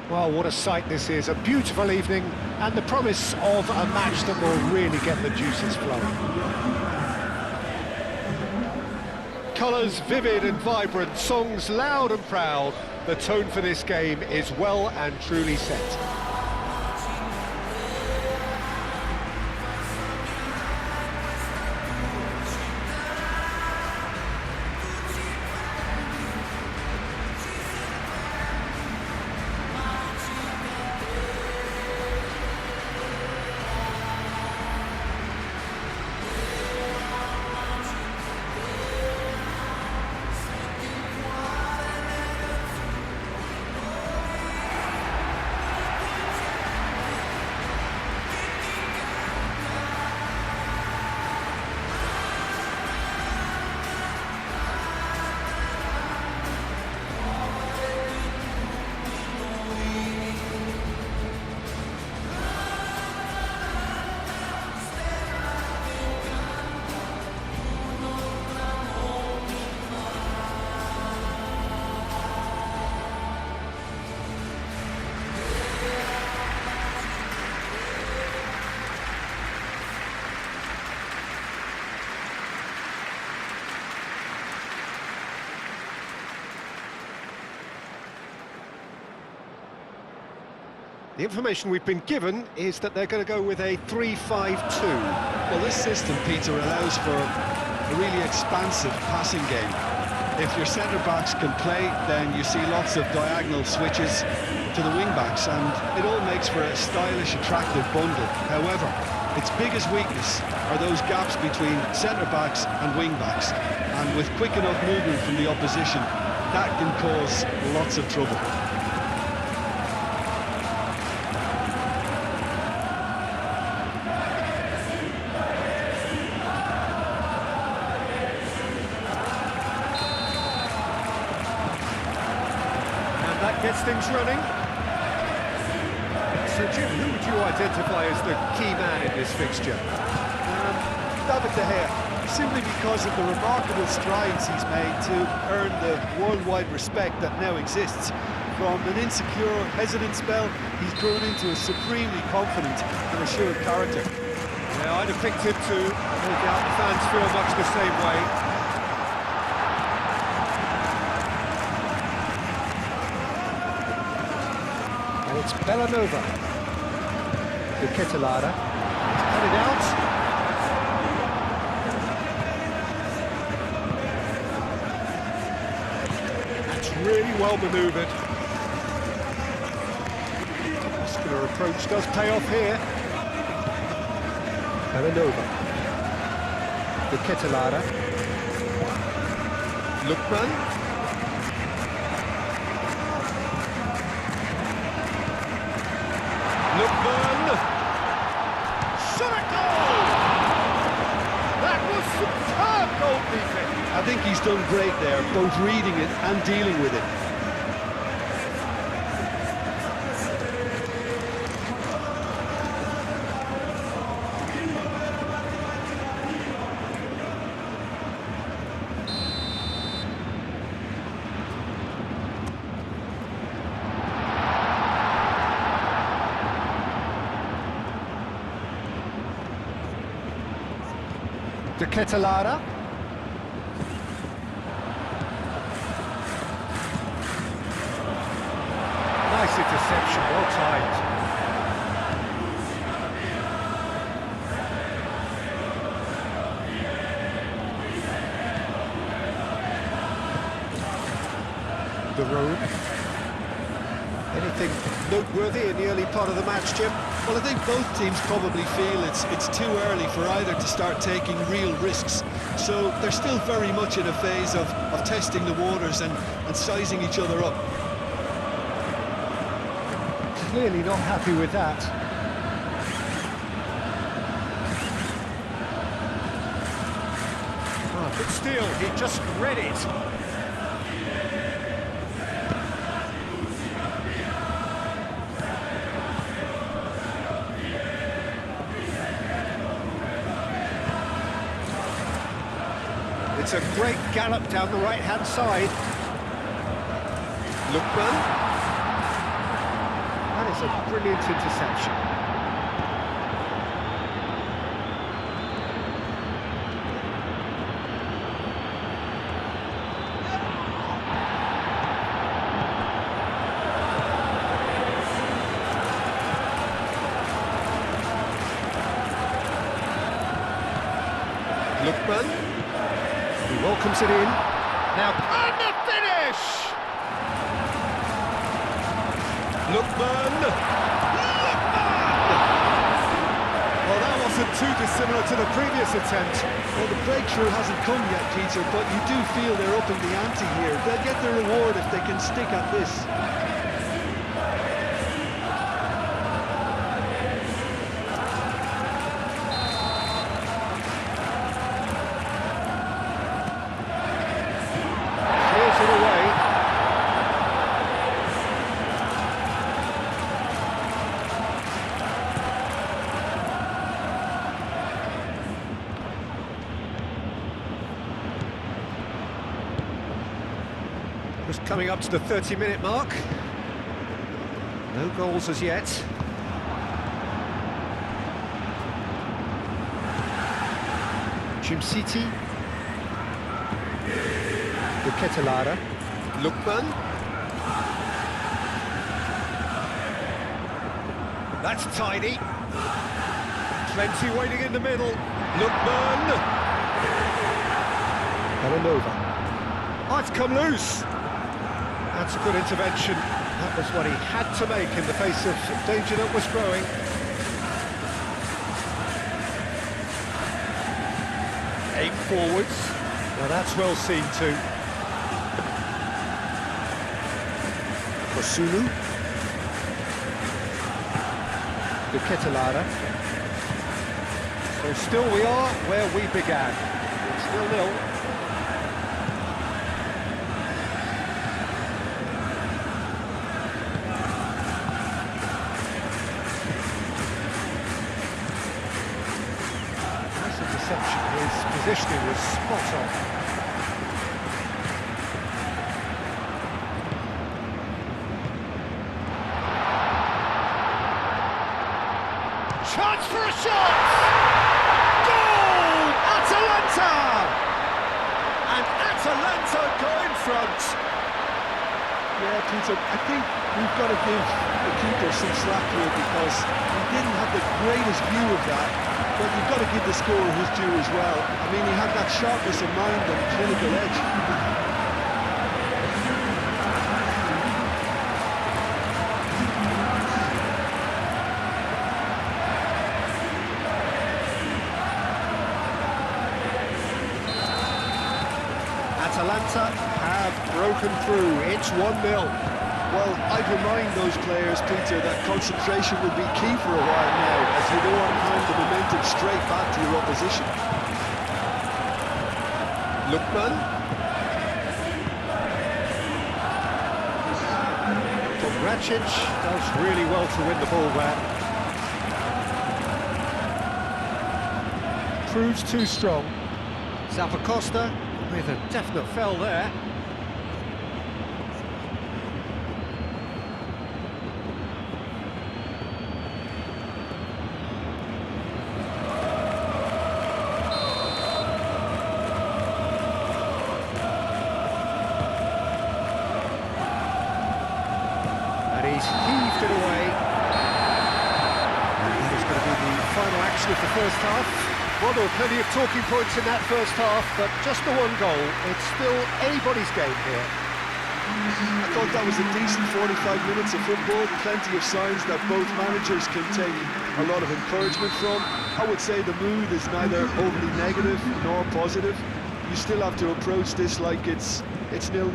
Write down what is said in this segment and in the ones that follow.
Well, what a sight this is. A beautiful evening and the promise of a match that will really get the juices flowing. Colours vivid and vibrant, songs loud and proud. The tone for this game is well and truly set. The information we've been given is that they're going to go with a 3-5-2. Well, this system, Peter, allows for a really expansive passing game. If your centre-backs can play, then you see lots of diagonal switches to the wing-backs, and it all makes for a stylish, attractive bundle. However, its biggest weakness are those gaps between centre-backs and wing-backs, and with quick enough movement from the opposition, that can cause lots of trouble. That gets things running. So, Jim, who would you identify as the key man in this fixture? David De Gea, simply because of the remarkable strides he's made to earn the worldwide respect that now exists. From an insecure, hesitant spell, he's grown into a supremely confident and assured character. Yeah, I'd have picked him too. No doubt the fans feel much the same way. It's Bellanova. The Ketelada. It's headed out. That's really well manoeuvred. Muscular approach does pay off here. Bellanova. The Ketelada. Lookman. Lookman! Shot a goal! That was superb goalkeeping! I think he's done great there, both reading it and dealing with it. The Ketelada. Nice interception, well timed. The road. Anything noteworthy in the early part of the match, Jim? Well, I think both teams probably feel it's too early for either to start taking real risks. So they're still very much in a phase of testing the waters and sizing each other up. Clearly not happy with that. Oh, but still, he just read it. It's a great gallop down the right-hand side. Lookman. is a brilliant interception. Lookman, he welcomes it in. Now, and the finish! Lookman! Well, that wasn't too dissimilar to the previous attempt. Well, the breakthrough hasn't come yet, Peter, but you do feel they're upping the ante here. They'll get their reward if they can stick at this. Just coming up to the 30-minute mark. No goals as yet. City. The Ketelara. Lookman. That's tidy. Plenty waiting in the middle. Lookman. Villanova. Oh, it's come loose. That's a good intervention. That was what he had to make in the face of danger that was growing. Aim forwards. Well, that's well seen too. Kosulu. The Ketelara. So still we are where we began. It's 0-0. His positioning was spot on. Chance for a shot! Goal! Atalanta! And Atalanta go in front. Yeah, Peter, I think we've got to give the keeper some slack here because he didn't have the greatest view of that. But you've got to give the scorer his due as well. I mean, he had that sharpness of mind and clinical edge. Atalanta have broken through. It's 1-0. Well, I'd remind those players, Peter, that concentration will be key for a while now, as you don't want to hand the momentum straight back to your opposition. Lookman. Racic does really well to win the ball there. Proves too strong. Zappacosta with a definite fell there. He's heaved it away. And that is going to be the final action of the first half. Well, there were plenty of talking points in that first half, but just the one goal. It's still anybody's game here. I thought that was a decent 45 minutes of football. Plenty of signs that both managers can take a lot of encouragement from. I would say the mood is neither overly negative nor positive. You still have to approach this like it's 0-0.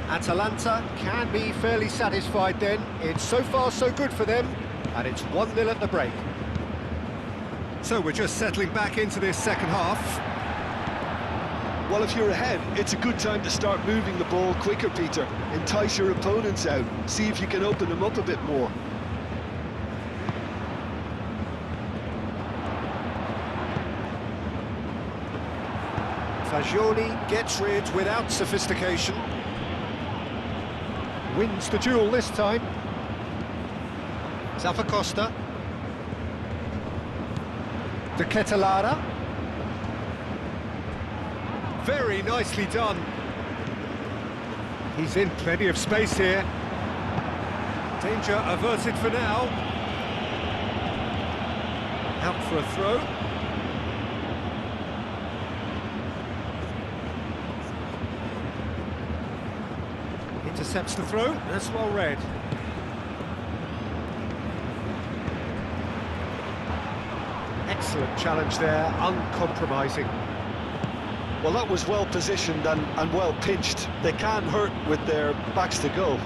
Atalanta can be fairly satisfied then. It's so far so good for them, and it's 1-0 at the break. So we're just settling back into this second half. Well, if you're ahead, it's a good time to start moving the ball quicker, Peter. Entice your opponents out. See if you can open them up a bit more. Fagioli gets rid without sophistication. Wins the duel this time. Costa. De Ketelada. Very nicely done. He's in plenty of space here. Danger averted for now. Out for a throw. Intercepts the throw. That's well read. Excellent challenge there, uncompromising. Well, that was well positioned and well pitched. They can't hurt with their backs to goal.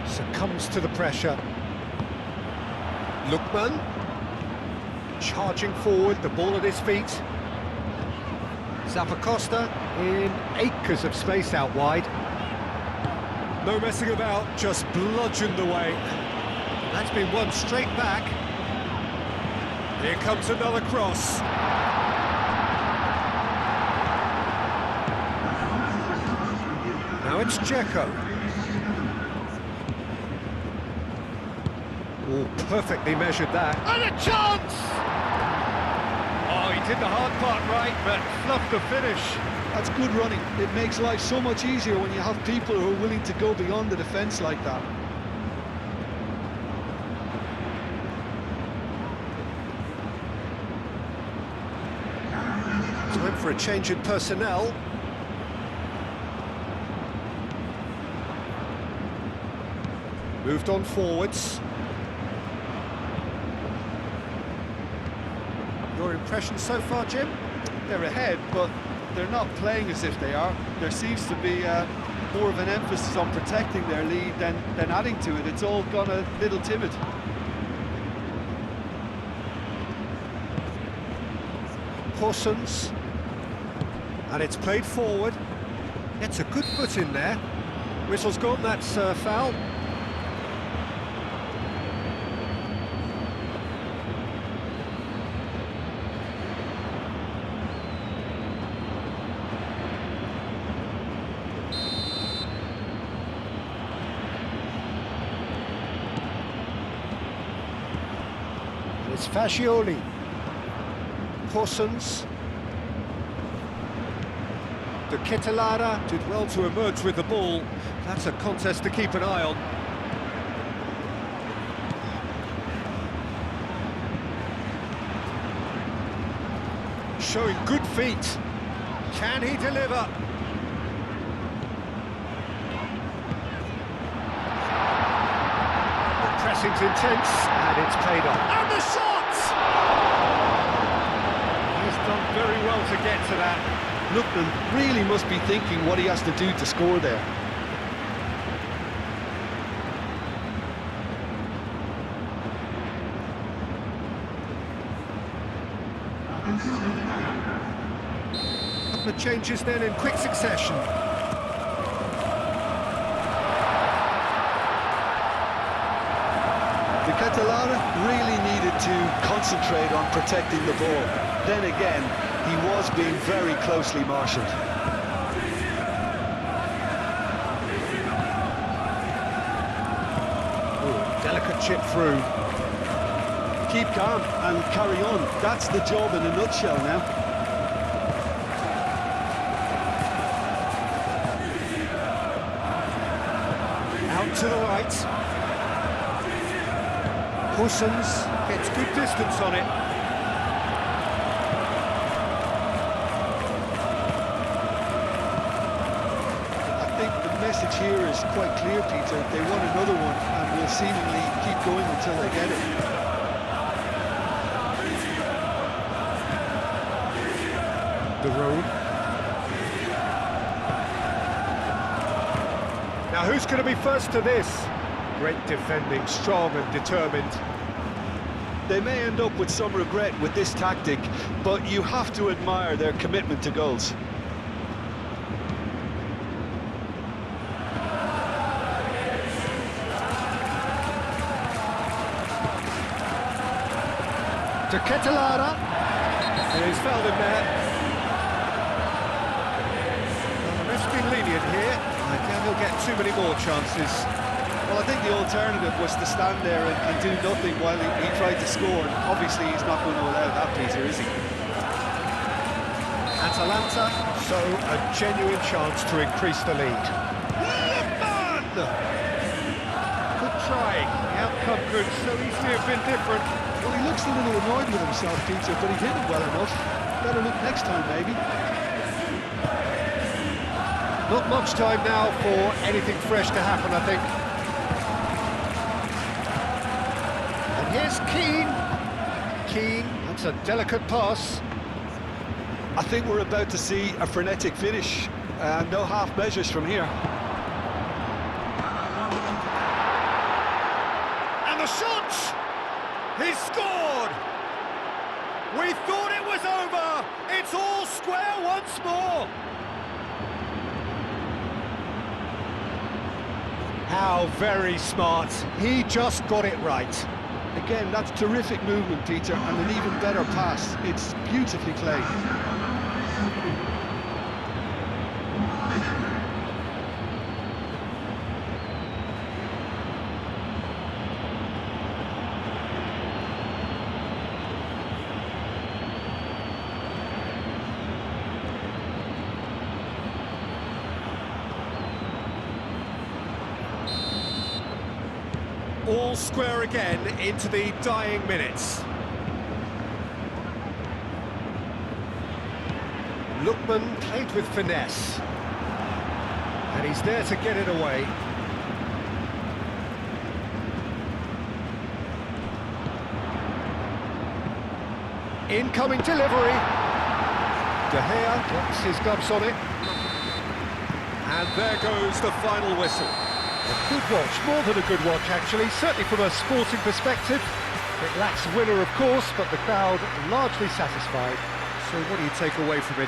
Succumbs to the pressure. Lookman. Charging forward, the ball at his feet. Costa in acres of space out wide. No messing about, just bludgeoned away. That's been won straight back. Here comes another cross. Now it's Dzeko. Oh, perfectly measured that. And a chance! Oh, he did the hard part right, but fluffed the finish. That's good running. It makes life so much easier when you have people who are willing to go beyond the defence like that. Time for a change in personnel. Moved on forwards. Your impression so far, Jim? They're ahead, but they're not playing as if they are. There seems to be more of an emphasis on protecting their lead than adding to it. It's all gone a little timid. Horsens. And it's played forward. Gets a good foot in there. Whistle's gone, that's foul. It's Fascioli. Horsens. De Ketelada did well to emerge with the ball. That's a contest to keep an eye on. Showing good feet. Can he deliver? The pressing's intense, and it's paid off. And the shot! He's done very well to get to that. Lookman really must be thinking what he has to do to score there. Couple of changes then in quick succession. De Ketelada really needed to concentrate on protecting the ball. Then again, he was being very closely marshalled. Delicate chip through. Keep calm and carry on. That's the job in a nutshell now. Out to the right. Horsens gets good distance on it. The message here is quite clear, Peter. They want another one and will seemingly keep going until they get it. The road. Now who's going to be first to this? Great defending, strong and determined. They may end up with some regret with this tactic, but you have to admire their commitment to goals. De Ketelada. He's fouled him there. Well, the ref's been lenient here. I doubt he'll get too many more chances. Well, I think the alternative was to stand there and do nothing while he tried to score. And obviously, he's not going to allow that, Peter, is he? Atalanta, so a genuine chance to increase the lead. Good try. The outcome could so easily have been different. Well, he looks a little annoyed with himself, Peter, but he hit it well enough. Better look next time, maybe. Not much time now for anything fresh to happen, I think. And here's Keane. Keane, that's a delicate pass. I think we're about to see a frenetic finish. No half measures from here. And the shot! He's scored! We thought it was over! It's all square once more! How very smart. He just got it right. Again, that's terrific movement, Peter, and an even better pass. It's beautifully played. All square again into the dying minutes. Lookman played with finesse. And he's there to get it away. Incoming delivery. De Gea gets his gloves on it. And there goes the final whistle. A good watch, more than a good watch actually, certainly from a sporting perspective. It lacks a winner of course, but the crowd largely satisfied. So what do you take away from it?